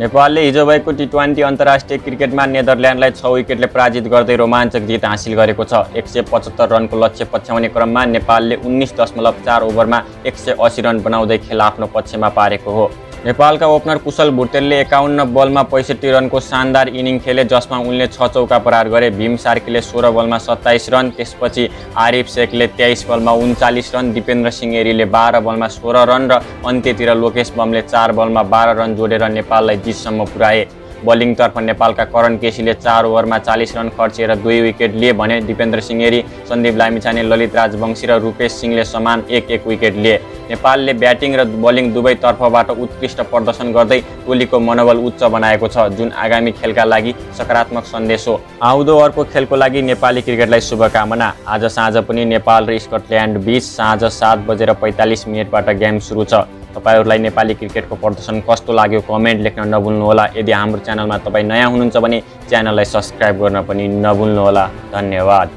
नेपालले हिजो भएको टी20 अन्तर्राष्ट्रिय क्रिकेटमा नेदरल्यान्डलाई 6 विकेटले पराजित गर्दै रोमाञ्चक जित हासिल गरेको छ। 175 रनको लक्ष्य पछ्याउने क्रममा नेपालले 19.4 ओभरमा 180 रन बनाउँदै खेल आफ्नो पक्षमा पारेको हो। नेपालका ओपनर कुशल भुटेलले 51 बलमा 65 रनको शानदार इनिङ खेले, जसमा उनले 6 चौका प्रहार गरे। भीम सार्कीले 16 बलमा 27 रन, त्यसपछि आरिफ शेखले 23 बलमा 39 रन, दिपेन्द्र सिंह एरीले 12 बलमा 16 रन र अन्त्यतिर लोकेश बमले 4 बलमा 12 रन जोडेर नेपाललाई जितसम्म पुर्याए। बलिङतर्फ नेपालका करण केसीले 4 ओभरमा 40 रन खर्चिएर 2 विकेट लिए भने दिपेन्द्र सिंह एरी, सन्दीप लामिछाने, ललित राजवंशी र रूपेश सिंहले समान 1-1 विकेट लिए। नेपालले ब्याटिङ र बलिङ दुवै तर्फबाट उत्कृष्ट प्रदर्शन गर्दै टोलीको मनोबल उच्च बनाएको छ, जुन आगामी खेलका लागि सकारात्मक सन्देश हो। आउँदो अर्को खेलको लागि नेपाली क्रिकेटलाई शुभकामना। आज साँझ पनि नेपाल र स्कटल्यान्ड बीच साँझ 7:45 गेम सुरु छ। तपाईहरुलाई नेपाली क्रिकेटको प्रदर्शन कस्तो लाग्यो कमेन्ट लेख्न नभुल्नुहोला। यदि हाम्रो च्यानलमा तपाई नयाँ हुनुहुन्छ भने च्यानललाई सब्स्क्राइब गर्न पनि नभुल्नुहोला। धन्यवाद।